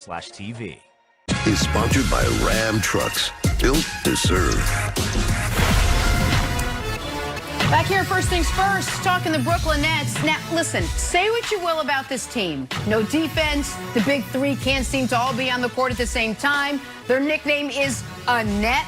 TV. Is sponsored by Ram Trucks, built to serve. Back here, first things first, talking the Brooklyn Nets. Now, listen, say what you will about this team. No defense. The big three can't seem to all be on the court at the same time. Their nickname is a net.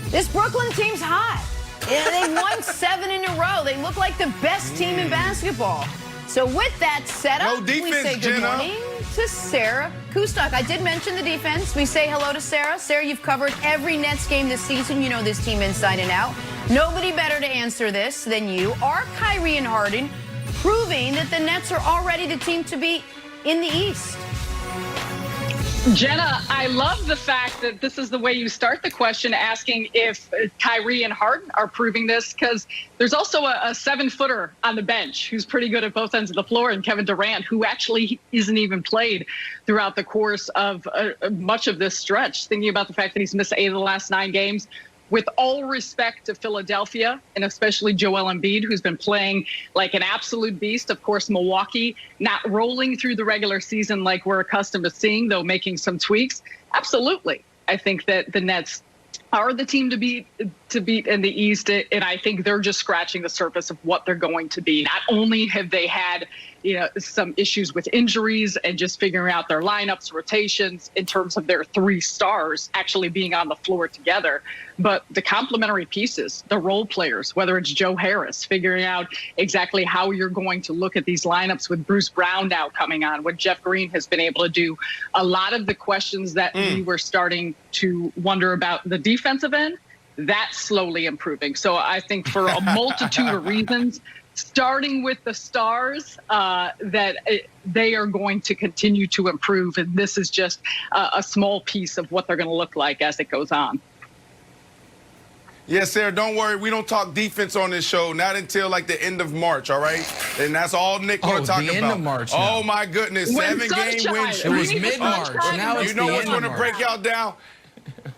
This Brooklyn team's hot. Yeah, they won 7 in a row. They look like the best team in basketball. So with that setup, we say good morning to Sarah Kustok. I did mention the defense. We say hello to Sarah. Sarah, you've covered every Nets game this season. You know this team inside and out. Nobody better to answer this than you. Are Kyrie and Harden proving that the Nets are already the team to beat in the East? Jenna, I love the fact that this is the way you start the question, asking if Kyrie and Harden are proving this, because there's also a 7-footer on the bench who's pretty good at both ends of the floor, and Kevin Durant, who actually isn't even played throughout the course of much of this stretch. Thinking about the fact that he's missed 8 of the last 9 games. With all respect to Philadelphia, and especially Joel Embiid, who's been playing like an absolute beast. Of course, Milwaukee not rolling through the regular season like we're accustomed to seeing, though making some tweaks. Absolutely. I think that the Nets are the team to beat in the East, and I think they're just scratching the surface of what they're going to be. Not only have they had, some issues with injuries and just figuring out their lineups, rotations in terms of their 3 stars actually being on the floor together, but the complementary pieces, the role players, whether it's Joe Harris, figuring out exactly how you're going to look at these lineups with Bruce Brown now coming on, what Jeff Green has been able to do. A lot of the questions that we were starting to wonder about the defensive end, that's slowly improving. So I think for a multitude of reasons, starting with the stars, they are going to continue to improve. And this is just a small piece of what they're going to look like as it goes on. Yeah, Sarah, don't worry. We don't talk defense on this show, not until like the end of March, all right? And that's all Nick going to talk about. The end of March now. Oh, my goodness. 7-game win streak. It was mid-March. Now it's you know the what's end going of to break y'all down?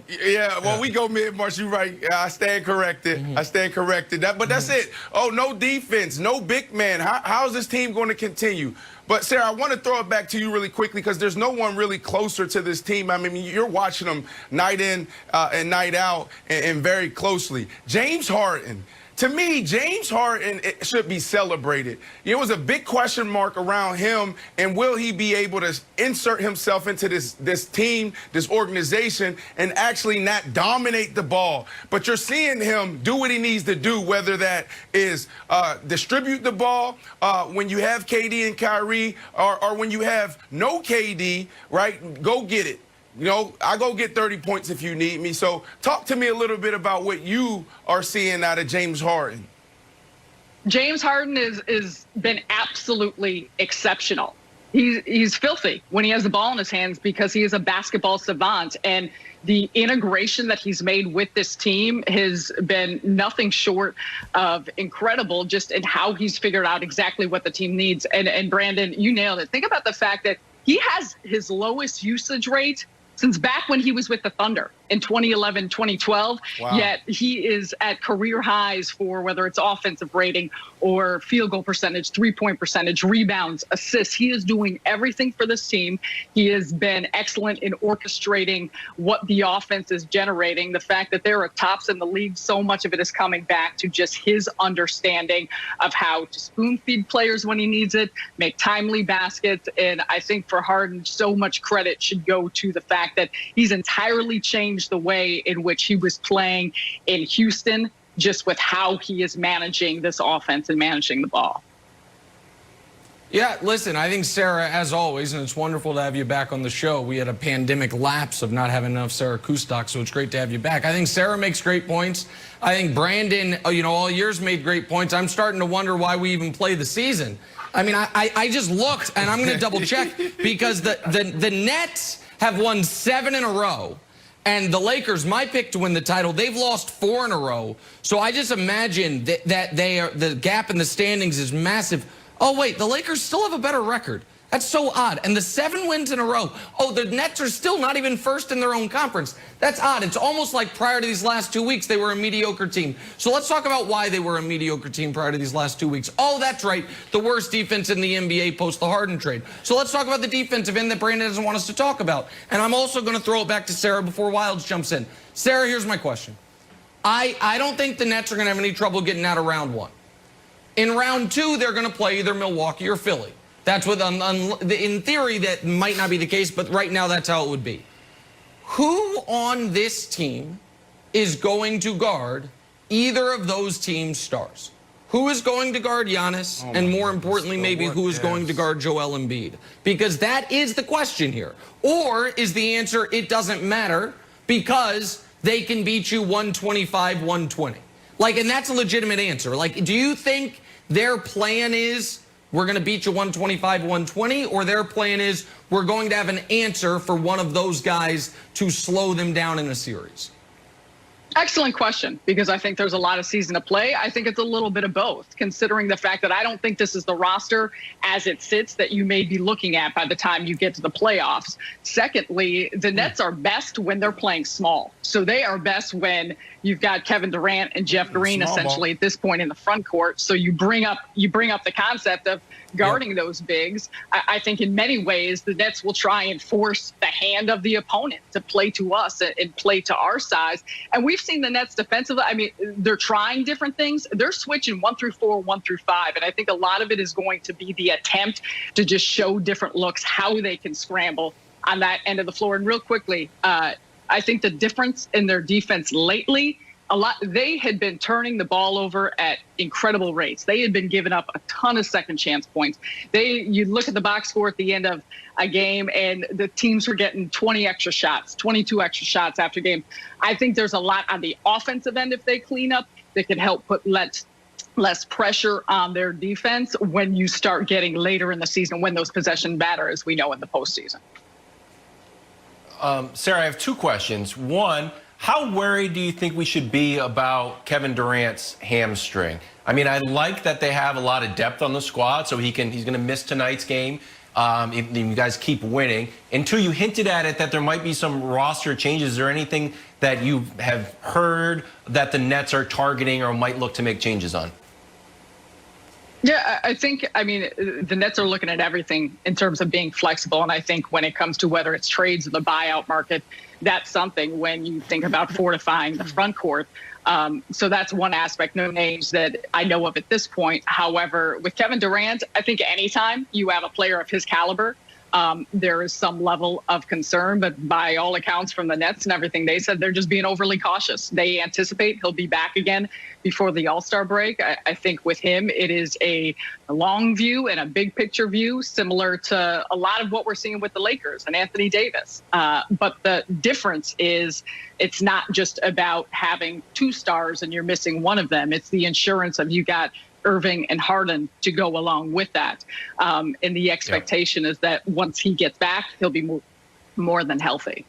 Yeah, well, we go mid-March. You're right. I stand corrected. I stand corrected. But that's it. Oh, no defense, no big man. How's this team going to continue? But, Sarah, I want to throw it back to you really quickly because there's no one really closer to this team. I mean, you're watching them night in and night out and very closely. James Harden. To me, James Harden should be celebrated. There was a big question mark around him, and will he be able to insert himself into this team, this organization, and actually not dominate the ball? But you're seeing him do what he needs to do, whether that is distribute the ball when you have KD and Kyrie, or when you have no KD, right? Go get it. I go get 30 points if you need me. So talk to me a little bit about what you are seeing out of James Harden. James Harden is been absolutely exceptional. He's filthy when he has the ball in his hands because he is a basketball savant. And the integration that he's made with this team has been nothing short of incredible, just in how he's figured out exactly what the team needs. And Brandon, you nailed it. Think about the fact that he has his lowest usage rate since back when he was with the Thunder in 2011, 2012, Yet he is at career highs for whether it's offensive rating or field goal percentage, 3-point percentage, rebounds, assists. He is doing everything for this team. He has been excellent in orchestrating what the offense is generating. The fact that there are tops in the league, so much of it is coming back to just his understanding of how to spoon feed players when he needs it, make timely baskets. And I think for Harden, so much credit should go to the fact that he's entirely changed the way in which he was playing in Houston, just with how he is managing this offense and managing the ball. Yeah, listen, I think Sarah, as always, and it's wonderful to have you back on the show. We had a pandemic lapse of not having enough Sarah Kustok, so it's great to have you back. I think Sarah makes great points. I think Brandon, all years made great points. I'm starting to wonder why we even play the season. I mean, I just looked, and I'm going to double check, because the Nets have won 7 in a row. And the Lakers, my pick to win the title, they've lost 4 in a row. So I just imagine that the gap in the standings is massive. Oh, wait, the Lakers still have a better record. That's so odd. And the 7 wins in a row. Oh, the Nets are still not even first in their own conference. That's odd. It's almost like prior to these last 2 weeks, they were a mediocre team. So let's talk about why they were a mediocre team prior to these last 2 weeks. Oh, that's right. The worst defense in the NBA post the Harden trade. So let's talk about the defensive end that Brandon doesn't want us to talk about. And I'm also going to throw it back to Sarah before Wilds jumps in. Sarah, here's my question. I don't think the Nets are going to have any trouble getting out of round 1. In round 2, they're going to play either Milwaukee or Philly. That's what, in theory, that might not be the case, but right now that's how it would be. Who on this team is going to guard either of those teams' stars? Who is going to guard Giannis? And more importantly, maybe who is going to guard Joel Embiid? Because that is the question here. Or is the answer, it doesn't matter because they can beat you 125-120? Like, and that's a legitimate answer. Like, do you think their plan is, we're going to beat you 125-120, or their plan is we're going to have an answer for one of those guys to slow them down in a series? Excellent question, because I think there's a lot of season to play. I think it's a little bit of both, considering the fact that I don't think this is the roster as it sits that you may be looking at by the time you get to the playoffs. Secondly, the Nets are best when they're playing small. So they are best when you've got Kevin Durant and Jeff Green essentially at this point in the front court. So you bring up the concept of guarding those bigs. I think in many ways the Nets will try and force the hand of the opponent to play to us and play to our size. And we've seen the Nets defensively. I mean, they're trying different things. They're switching 1 through 4, 1 through 5. And I think a lot of it is going to be the attempt to just show different looks, how they can scramble on that end of the floor. And real quickly, I think the difference in their defense lately, they had been turning the ball over at incredible rates. They had been giving up a ton of second chance points. You look at the box score at the end of a game and the teams were getting 20 extra shots, 22 extra shots after game. I think there's a lot on the offensive end if they clean up that can help put less pressure on their defense when you start getting later in the season, when those possessions matter, as we know in the postseason. Sarah, I have 2 questions. One, how worried do you think we should be about Kevin Durant's hamstring? I mean, I like that they have a lot of depth on the squad, so he's going to miss tonight's game if you guys keep winning. And 2, you hinted at it that there might be some roster changes. Is there anything that you have heard that the Nets are targeting or might look to make changes on? Yeah, I mean, the Nets are looking at everything in terms of being flexible. And I think when it comes to whether it's trades or the buyout market, that's something when you think about fortifying the front court. So that's one aspect, no names that I know of at this point. However, with Kevin Durant, I think anytime you have a player of his caliber, there is some level of concern, but by all accounts from the Nets and everything they said, they're just being overly cautious. They anticipate he'll be back again before the All-Star break. I think with him, it is a long view and a big picture view, similar to a lot of what we're seeing with the Lakers and Anthony Davis. But the difference is it's not just about having 2 stars and you're missing one of them. It's the insurance of you got Irving and Harden to go along with that. And the expectation is that once he gets back, he'll be more than healthy.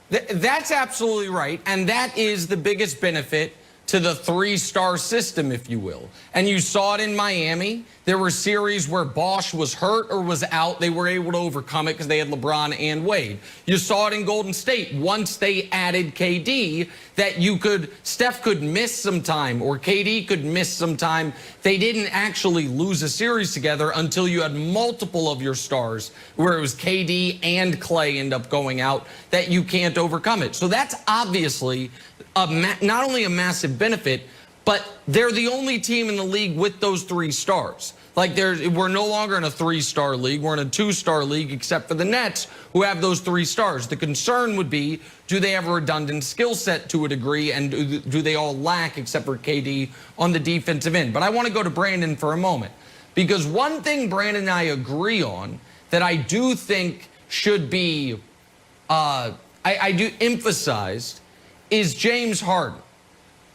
That's absolutely right. And that is the biggest benefit to the 3-star system, if you will. And you saw it in Miami. There were series where Bosh was hurt or was out. They were able to overcome it because they had LeBron and Wade. You saw it in Golden State. Once they added KD, that Steph could miss some time or KD could miss some time. They didn't actually lose a series together until you had multiple of your stars, where it was KD and Clay end up going out, that you can't overcome it. So that's obviously not only a massive benefit, but they're the only team in the league with those 3 stars. Like, we're no longer in a 3-star league. We're in a 2-star league, except for the Nets, who have those 3 stars. The concern would be, do they have a redundant skill set to a degree, and do they all lack, except for KD, on the defensive end? But I want to go to Brandon for a moment, because one thing Brandon and I agree on that I do think should be, I do emphasized, is James Harden.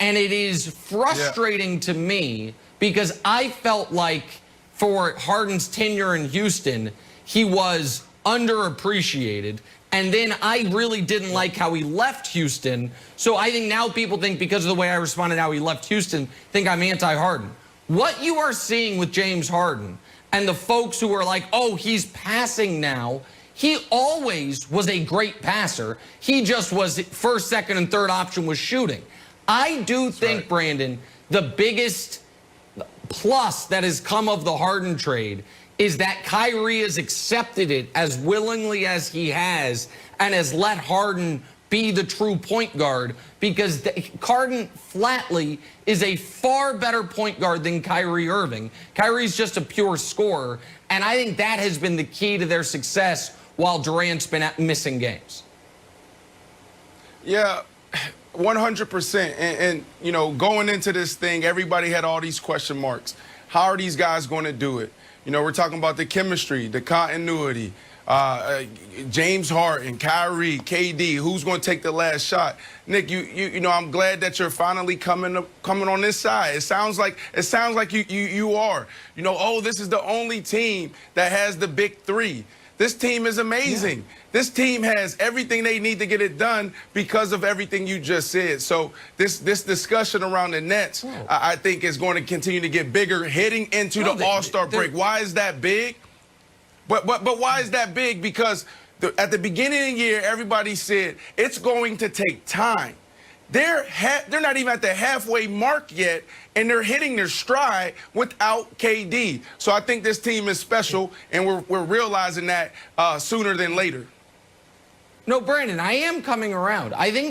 And it is frustrating to me because I felt like for Harden's tenure in Houston, he was underappreciated. And then I really didn't like how he left Houston. So I think now people think, because of the way I responded how he left Houston, think I'm anti-Harden. What you are seeing with James Harden, and the folks who are like, oh, he's passing now. He always was a great passer. He just was first, second, and third option was shooting. I do think, Brandon, the biggest plus that has come of the Harden trade is that Kyrie has accepted it as willingly as he has and has let Harden be the true point guard, because Harden flatly is a far better point guard than Kyrie Irving. Kyrie's just a pure scorer, and I think that has been the key to their success while Durant's been missing games. Yeah, 100%. And, you know, going into this thing, everybody had all these question marks. How are these guys going to do it? You know, we're talking about the chemistry, the continuity, James Harden, Kyrie, KD, who's going to take the last shot? Nick, you know, I'm glad that you're finally coming on this side. It sounds like you are. You know, oh, this is the only team that has the big three. This team is amazing. Yeah. This team has everything they need to get it done because of everything you just said. So this discussion around the Nets, I think, is going to continue to get bigger heading into the All-Star break. Why is that big? But why is that big? Because at the beginning of the year, everybody said it's going to take time. They're not even at the halfway mark yet, and they're hitting their stride without KD. So I think this team is special, and we're realizing that sooner than later. No, Brandon, I am coming around. I think